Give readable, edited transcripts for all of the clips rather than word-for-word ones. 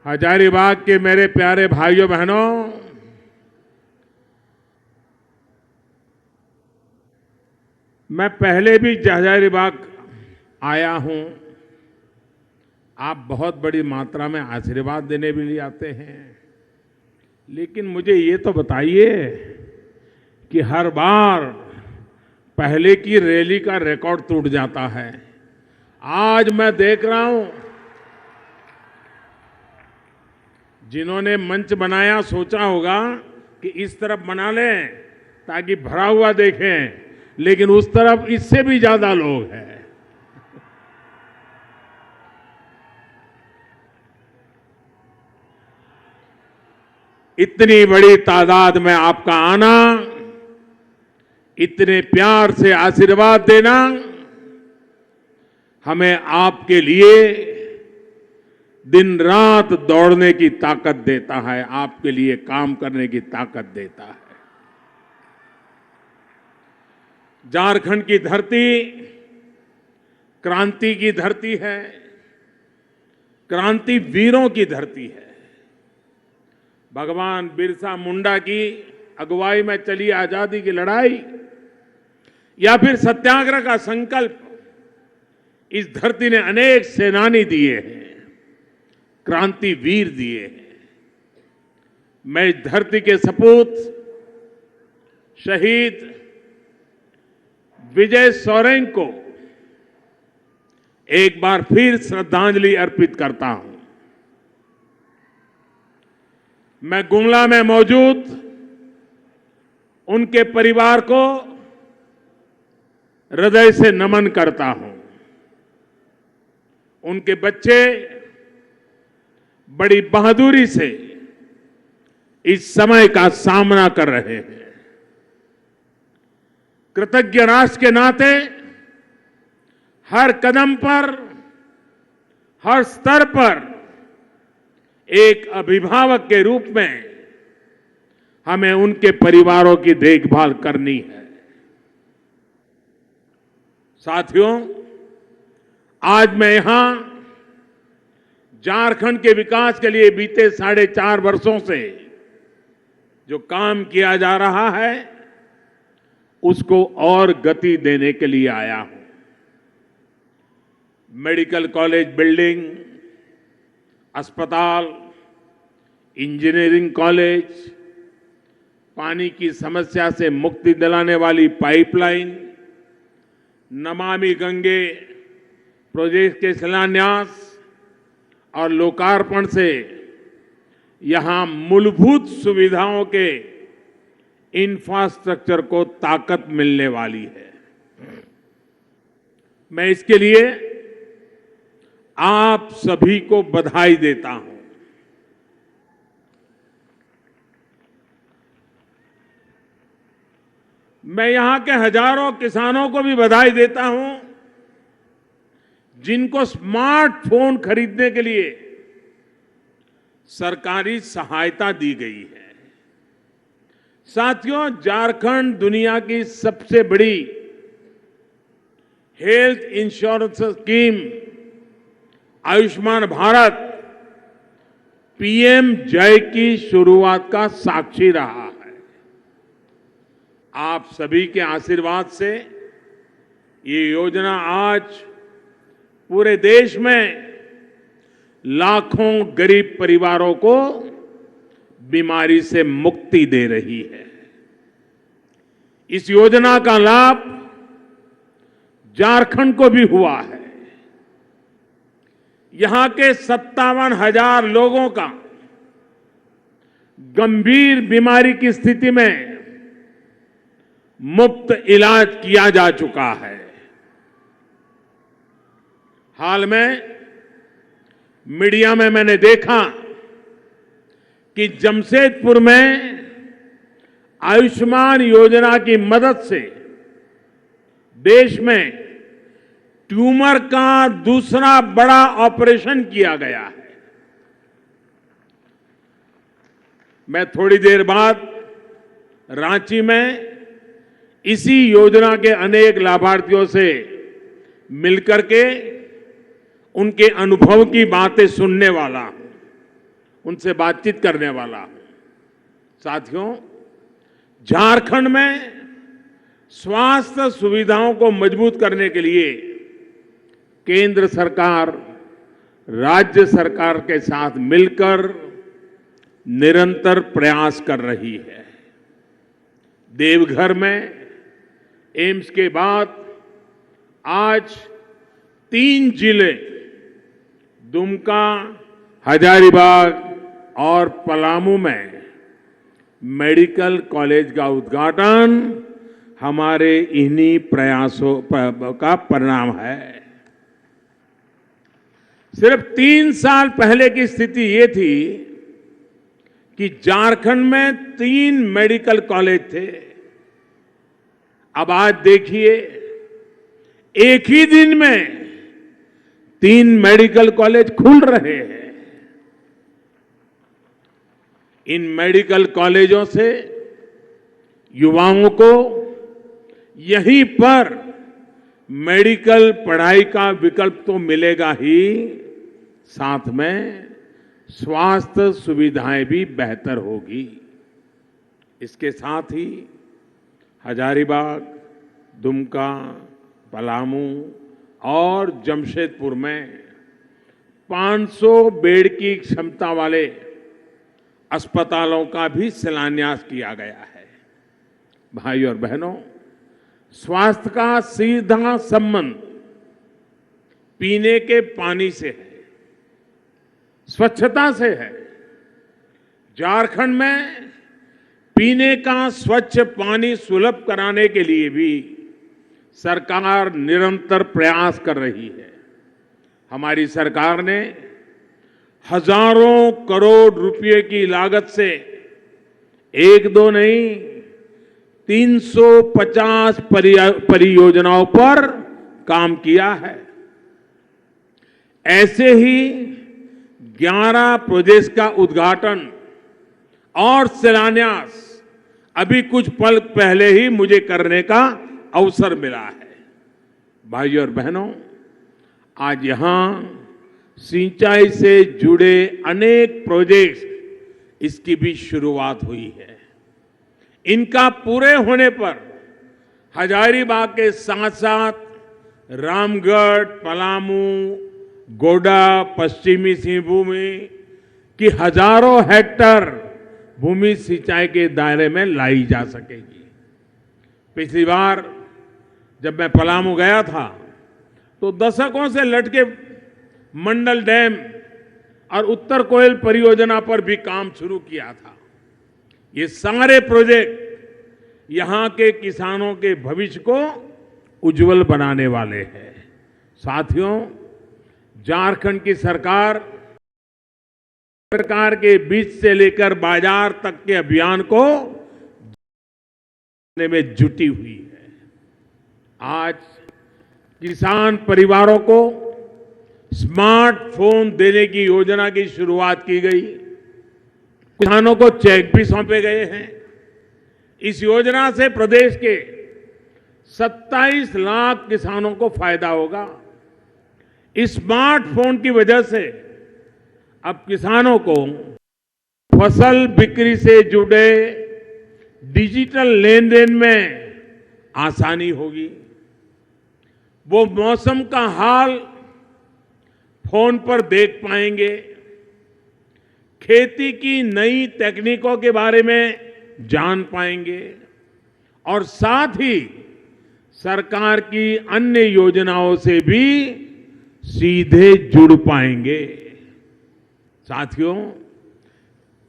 हजारीबाग के मेरे प्यारे भाइयों बहनों, मैं पहले भी हजारीबाग आया हूं। आप बहुत बड़ी मात्रा में आशीर्वाद देने भी लिए आते हैं, लेकिन मुझे ये तो बताइए कि हर बार पहले की रैली का रिकॉर्ड टूट जाता है। आज मैं देख रहा हूं, जिन्होंने मंच बनाया सोचा होगा कि इस तरफ बना लें ताकि भरा हुआ देखें, लेकिन उस तरफ इससे भी ज्यादा लोग हैं। इतनी बड़ी तादाद में आपका आना, इतने प्यार से आशीर्वाद देना हमें आपके लिए दिन रात दौड़ने की ताकत देता है, आपके लिए काम करने की ताकत देता है। झारखंड की धरती क्रांति की धरती है, क्रांति वीरों की धरती है। भगवान बिरसा मुंडा की अगुवाई में चली आजादी की लड़ाई या फिर सत्याग्रह का संकल्प, इस धरती ने अनेक सेनानी दिए हैं, क्रांति वीर दिए हैं। मैं इस धरती के सपूत शहीद विजय सोरेन को एक बार फिर श्रद्धांजलि अर्पित करता हूं। मैं गुमला में मौजूद उनके परिवार को हृदय से नमन करता हूं। उनके बच्चे बड़ी बहादुरी से इस समय का सामना कर रहे हैं। कृतज्ञ राष्ट्र के नाते हर कदम पर, हर स्तर पर एक अभिभावक के रूप में हमें उनके परिवारों की देखभाल करनी है। साथियों, आज मैं यहां झारखंड के विकास के लिए बीते 4.5 वर्षों से जो काम किया जा रहा है, उसको और गति देने के लिए आया हूं। मेडिकल कॉलेज बिल्डिंग, अस्पताल, इंजीनियरिंग कॉलेज, पानी की समस्या से मुक्ति दिलाने वाली पाइपलाइन, नमामि गंगे प्रोजेक्ट के शिलान्यास और लोकार्पण से यहां मूलभूत सुविधाओं के इंफ्रास्ट्रक्चर को ताकत मिलने वाली है। मैं इसके लिए आप सभी को बधाई देता हूं। मैं यहां के हजारों किसानों को भी बधाई देता हूं, जिनको स्मार्टफोन खरीदने के लिए सरकारी सहायता दी गई है। साथियों, झारखंड दुनिया की सबसे बड़ी health insurance scheme Ayushman Bharat PM जय की शुरुआत का साक्षी रहा है। आप सभी के आशीर्वाद से ये योजना आज पूरे देश में लाखों गरीब परिवारों को बीमारी से मुक्ति दे रही है। इस योजना का लाभ झारखंड को भी हुआ है। यहां के 57,000 लोगों का गंभीर बीमारी की स्थिति में मुफ्त इलाज किया जा चुका है। हाल में मीडिया में मैंने देखा कि जमशेदपुर में आयुष्मान योजना की मदद से देश में ट्यूमर का दूसरा बड़ा ऑपरेशन किया गया है। मैं थोड़ी देर बाद रांची में इसी योजना के अनेक लाभार्थियों से मिलकर के उनके अनुभव की बातें सुनने वाला हूं। उनसे बातचीत करने वाला हूं। साथियों, झारखंड में स्वास्थ्य सुविधाओं को मजबूत करने के लिए केंद्र सरकार राज्य सरकार के साथ मिलकर निरंतर प्रयास कर रही है। देवघर में एम्स के बाद आज 3 जिले दुमका, हजारीबाग और पलामू में मेडिकल कॉलेज का उद्घाटन हमारे इन्हीं प्रयासों का परिणाम है। सिर्फ 3 साल पहले की स्थिति ये थी कि झारखंड में 3 मेडिकल कॉलेज थे। अब आज देखिए, एक ही दिन में 3 मेडिकल कॉलेज खुल रहे हैं। इन मेडिकल कॉलेजों से युवाओं को यहीं पर मेडिकल पढ़ाई का विकल्प तो मिलेगा ही, साथ में स्वास्थ्य सुविधाएं भी बेहतर होगी। इसके साथ ही हजारीबाग, दुमका, पलामू और जमशेदपुर में 500 बेड की क्षमता वाले अस्पतालों का भी शिलान्यास किया गया है। भाई और बहनों, स्वास्थ्य का सीधा संबंध पीने के पानी से है, स्वच्छता से है। झारखंड में पीने का स्वच्छ पानी सुलभ कराने के लिए भी सरकार निरंतर प्रयास कर रही है। हमारी सरकार ने हजारों करोड़ रुपए की लागत से 1-2 नहीं 350 परियोजनाओं पर काम किया है। ऐसे ही 11 प्रोजेक्ट का उद्घाटन और शिलान्यास अभी कुछ पल पहले ही मुझे करने का अवसर मिला है। भाइयों और बहनों, आज यहां सिंचाई से जुड़े अनेक प्रोजेक्ट इसकी भी शुरुआत हुई है। इनका पूरे होने पर हजारीबाग के साथ साथ रामगढ़, पलामू, गोड्डा, पश्चिमी सिंहभूम की हजारों हेक्टेयर भूमि सिंचाई के दायरे में लाई जा सकेगी। पिछली बार जब मैं पलामू गया था तो दशकों से लटके मंडल डैम और उत्तर कोयल परियोजना पर भी काम शुरू किया था। ये सारे प्रोजेक्ट यहां के किसानों के भविष्य को उज्जवल बनाने वाले हैं। साथियों, झारखंड की सरकार के बीज से लेकर बाजार तक के अभियान को में जुटी हुई है। आज किसान परिवारों को स्मार्टफोन देने की योजना की शुरुआत की गई। किसानों को चेक भी सौंपे गए हैं। इस योजना से प्रदेश के 27 लाख किसानों को फायदा होगा। इस स्मार्टफोन की वजह से अब किसानों को फसल बिक्री से जुड़े डिजिटल लेन देन में आसानी होगी। वो मौसम का हाल फोन पर देख पाएंगे, खेती की नई तकनीकों के बारे में जान पाएंगे और साथ ही सरकार की अन्य योजनाओं से भी सीधे जुड़ पाएंगे। साथियों,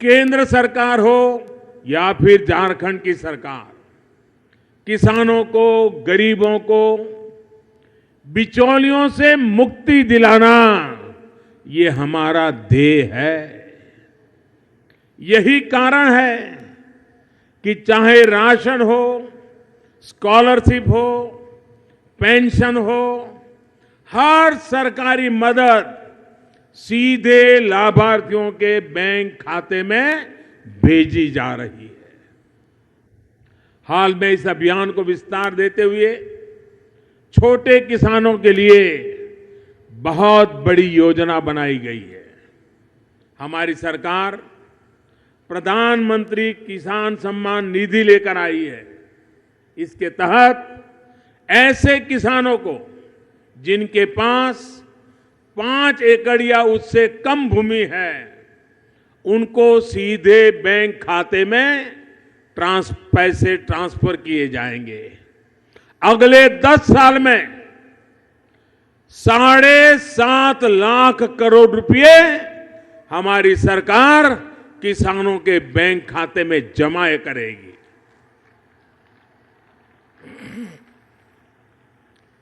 केंद्र सरकार हो या फिर झारखंड की सरकार, किसानों को, गरीबों को बिचौलियों से मुक्ति दिलाना ये हमारा ध्येय है। यही कारण है कि चाहे राशन हो, स्कॉलरशिप हो, पेंशन हो, हर सरकारी मदद सीधे लाभार्थियों के बैंक खाते में भेजी जा रही है। हाल में इस अभियान को विस्तार देते हुए छोटे किसानों के लिए बहुत बड़ी योजना बनाई गई है। हमारी सरकार प्रधानमंत्री किसान सम्मान निधि लेकर आई है। इसके तहत ऐसे किसानों को जिनके पास 5 एकड़ या उससे कम भूमि है, उनको सीधे बैंक खाते में पैसे ट्रांसफर किए जाएंगे। अगले 10 साल में 7.5 लाख करोड़ रुपए हमारी सरकार किसानों के बैंक खाते में जमा करेगी।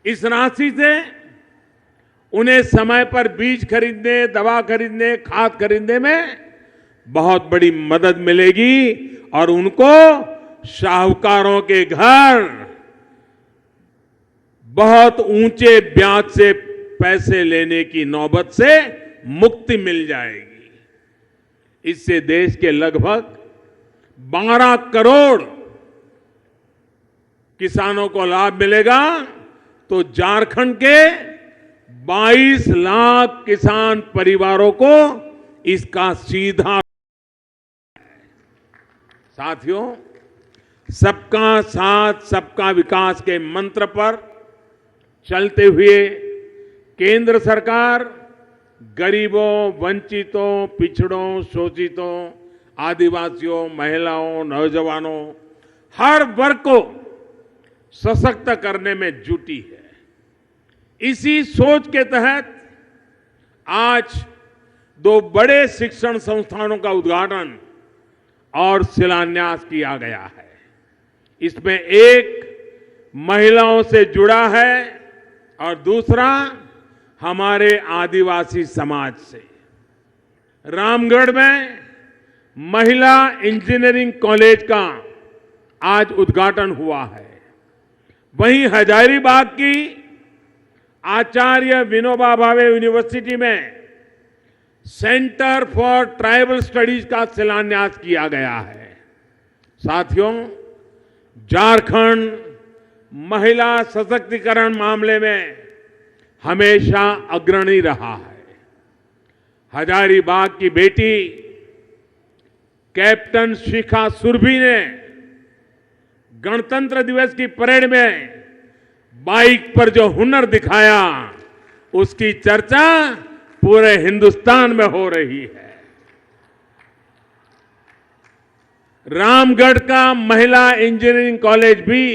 इस राशि से उन्हें समय पर बीज खरीदने, दवा खरीदने, खाद खरीदने में बहुत बड़ी मदद मिलेगी और उनको साहूकारों के घर बहुत ऊंचे ब्याज से पैसे लेने की नौबत से मुक्ति मिल जाएगी। इससे देश के लगभग 12 करोड़ किसानों को लाभ मिलेगा, तो झारखंड के 22 लाख किसान परिवारों को इसका सीधा। साथियों, सबका साथ सबका विकास के मंत्र पर चलते हुए केंद्र सरकार गरीबों, वंचितों, पिछड़ों, शोषितों, आदिवासियों, महिलाओं, नौजवानों, हर वर्ग को सशक्त करने में जुटी है। इसी सोच के तहत आज 2 बड़े शिक्षण संस्थानों का उद्घाटन और शिलान्यास किया गया है। इसमें एक महिलाओं से जुड़ा है और दूसरा हमारे आदिवासी समाज से। रामगढ़ में महिला इंजीनियरिंग कॉलेज का आज उद्घाटन हुआ है। वहीं हजारीबाग की आचार्य विनोबा भावे यूनिवर्सिटी में सेंटर फॉर ट्राइबल स्टडीज का शिलान्यास किया गया है। साथियों, झारखंड महिला सशक्तिकरण मामले में हमेशा अग्रणी रहा है। हजारीबाग की बेटी कैप्टन शिखा सुरभि ने गणतंत्र दिवस की परेड में बाइक पर जो हुनर दिखाया, उसकी चर्चा पूरे हिंदुस्तान में हो रही है। रामगढ़ का महिला इंजीनियरिंग कॉलेज भी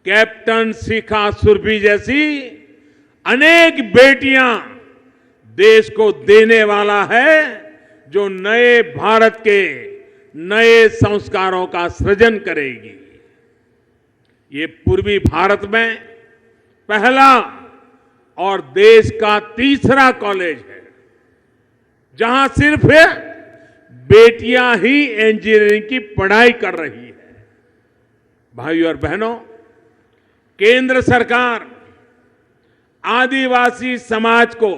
कैप्टन शिखा सुरभि जैसी अनेक बेटियां देश को देने वाला है, जो नए भारत के नए संस्कारों का सृजन करेगी। ये पूर्वी भारत में पहला और देश का तीसरा कॉलेज है जहां सिर्फ बेटियां ही इंजीनियरिंग की पढ़ाई कर रही है। भाइयों और बहनों, केंद्र सरकार आदिवासी समाज को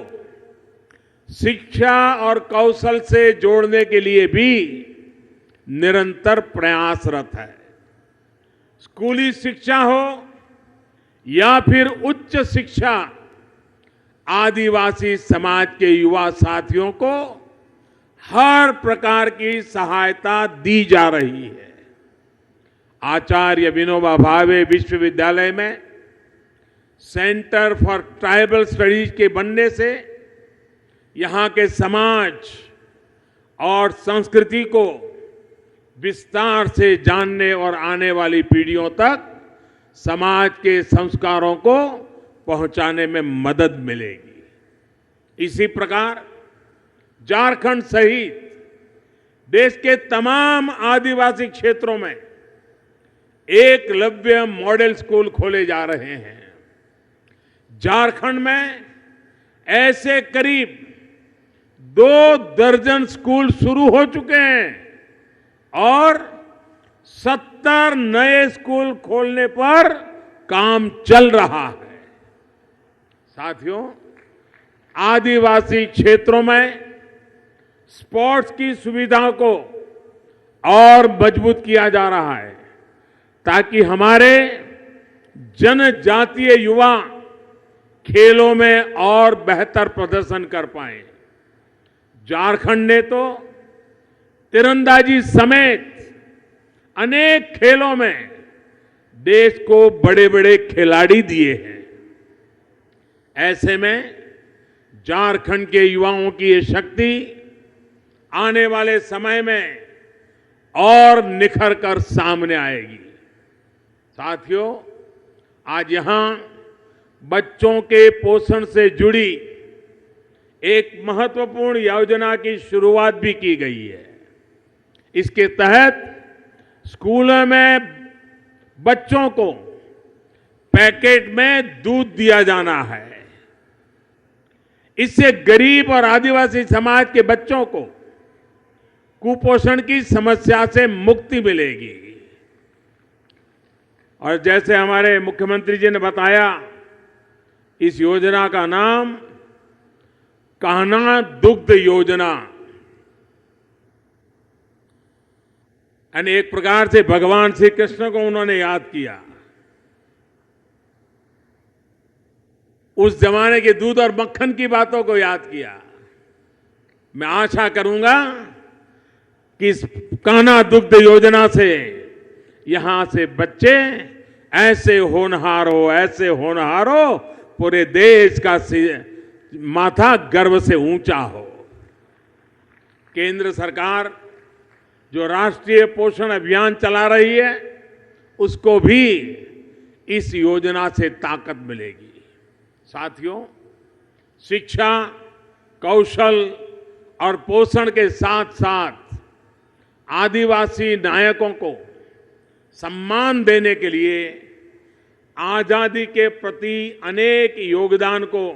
शिक्षा और कौशल से जोड़ने के लिए भी निरंतर प्रयासरत है। स्कूली शिक्षा हो या फिर उच्च शिक्षा, आदिवासी समाज के युवा साथियों को हर प्रकार की सहायता दी जा रही है। आचार्य विनोबा भावे विश्वविद्यालय में सेंटर फॉर ट्राइबल स्टडीज के बनने से यहां के समाज और संस्कृति को विस्तार से जानने और आने वाली पीढ़ियों तक समाज के संस्कारों को पहुंचाने में मदद मिलेगी। इसी प्रकार झारखंड सहित देश के तमाम आदिवासी क्षेत्रों में एकलव्य मॉडल स्कूल खोले जा रहे हैं। झारखंड में ऐसे करीब 2 दर्जन स्कूल शुरू हो चुके हैं और 70 नए स्कूल खोलने पर काम चल रहा है। साथियों, आदिवासी क्षेत्रों में स्पोर्ट्स की सुविधाओं को और मजबूत किया जा रहा है ताकि हमारे जनजातीय युवा खेलों में और बेहतर प्रदर्शन कर पाएं। झारखंड ने तो तीरंदाजी समेत अनेक खेलों में देश को बड़े बड़े खिलाड़ी दिए हैं। ऐसे में झारखंड के युवाओं की ये शक्ति आने वाले समय में और निखर कर सामने आएगी। साथियों, आज यहां बच्चों के पोषण से जुड़ी एक महत्वपूर्ण योजना की शुरुआत भी की गई है। इसके तहत स्कूलों में बच्चों को पैकेट में दूध दिया जाना है। इससे गरीब और आदिवासी समाज के बच्चों को कुपोषण की समस्या से मुक्ति मिलेगी। और जैसे हमारे मुख्यमंत्री जी ने बताया, इस योजना का नाम कान्हा दुग्ध योजना, यानी एक प्रकार से भगवान श्री कृष्ण को उन्होंने याद किया। उस जमाने के दूध और मक्खन की बातों को याद किया। मैं आशा करूंगा कि इस कान्हा दुग्ध योजना से यहां से बच्चे ऐसे होनहार हो, पूरे देश का माथा गर्व से ऊंचा हो। केंद्र सरकार जो राष्ट्रीय पोषण अभियान चला रही है, उसको भी इस योजना से ताकत मिलेगी। साथियों, शिक्षा, कौशल और पोषण के साथ साथ आदिवासी नायकों को सम्मान देने के लिए आजादी के प्रति अनेक योगदान को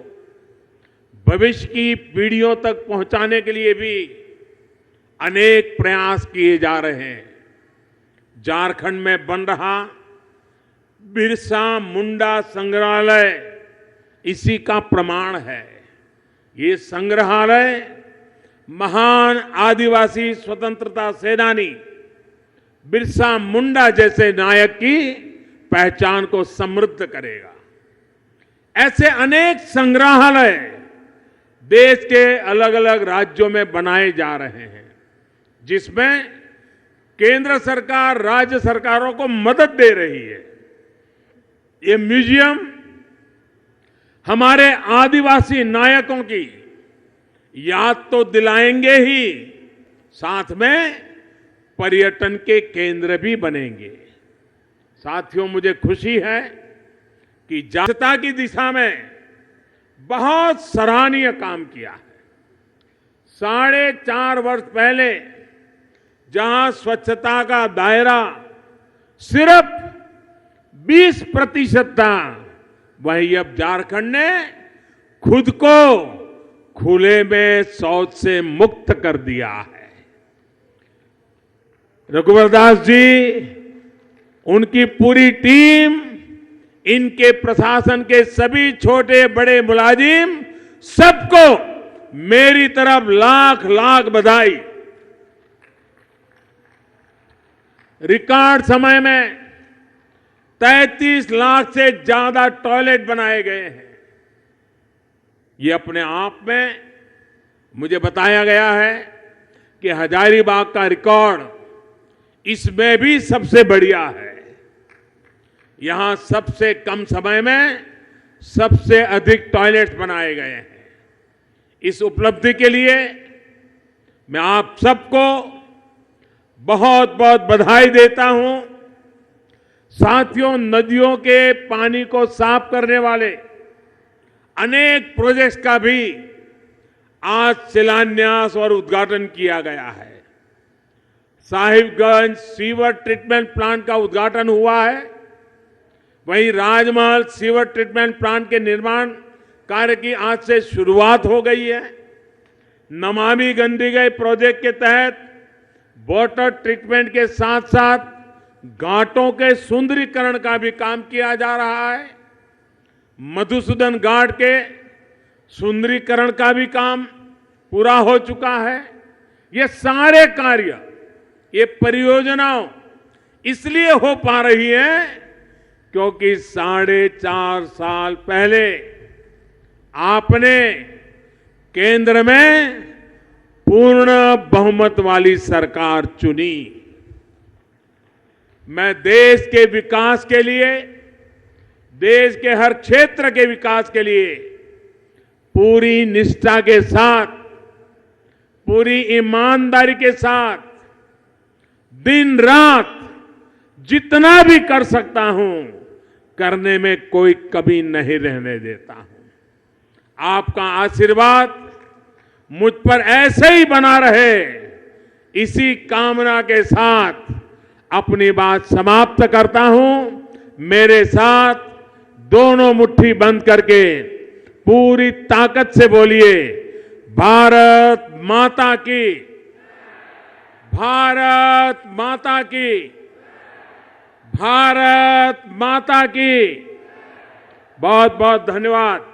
भविष्य की पीढ़ियों तक पहुंचाने के लिए भी अनेक प्रयास किए जा रहे हैं। झारखंड में बन रहा बिरसा मुंडा संग्रहालय इसी का प्रमाण है। ये संग्रहालय महान आदिवासी स्वतंत्रता सेनानी बिरसा मुंडा जैसे नायक की पहचान को समृद्ध करेगा। ऐसे अनेक संग्रहालय देश के अलग अलग राज्यों में बनाए जा रहे हैं, जिसमें केंद्र सरकार राज्य सरकारों को मदद दे रही है। ये म्यूजियम हमारे आदिवासी नायकों की याद तो दिलाएंगे ही, साथ में पर्यटन के केंद्र भी बनेंगे। साथियों, मुझे खुशी है कि स्वच्छता की दिशा में बहुत सराहनीय काम किया है। 4.5 वर्ष पहले जहां स्वच्छता का दायरा सिर्फ 20% था, वहीं अब झारखंड ने खुद को खुले में शौच से मुक्त कर दिया है। रघुवर दास जी, उनकी पूरी टीम, इनके प्रशासन के सभी छोटे बड़े मुलाजिम, सबको मेरी तरफ लाख लाख बधाई। रिकॉर्ड समय में 33 लाख से ज्यादा टॉयलेट बनाए गए हैं। ये अपने आप में मुझे बताया गया है कि हजारीबाग का रिकॉर्ड इसमें भी सबसे बढ़िया है। यहां सबसे कम समय में सबसे अधिक टॉयलेट्स बनाए गए हैं। इस उपलब्धि के लिए मैं आप सबको बहुत बहुत बधाई देता हूं। साथियों, नदियों के पानी को साफ करने वाले अनेक प्रोजेक्ट्स का भी आज शिलान्यास और उद्घाटन किया गया है। साहिबगंज सीवर ट्रीटमेंट प्लांट का उद्घाटन हुआ है। वहीं राजमहल सीवर ट्रीटमेंट प्लांट के निर्माण कार्य की आज से शुरुआत हो गई है। नमामि गंगे प्रोजेक्ट के तहत वाटर ट्रीटमेंट के साथ साथ घाटों के सुंदरीकरण का भी काम किया जा रहा है। मधुसूदन घाट के सुंदरीकरण का भी काम पूरा हो चुका है। ये सारे कार्य, ये परियोजनाओं इसलिए हो पा रही है क्योंकि 4.5 साल पहले आपने केंद्र में पूर्ण बहुमत वाली सरकार चुनी। मैं देश के विकास के लिए, देश के हर क्षेत्र के विकास के लिए पूरी निष्ठा के साथ, पूरी ईमानदारी के साथ दिन रात जितना भी कर सकता हूं, करने में कोई कमी नहीं रहने देता हूं। आपका आशीर्वाद मुझ पर ऐसे ही बना रहे, इसी कामना के साथ अपनी बात समाप्त करता हूं। मेरे साथ दोनों मुट्ठी बंद करके पूरी ताकत से बोलिए, भारत माता की, भारत माता की, भारत माता की। बहुत बहुत धन्यवाद।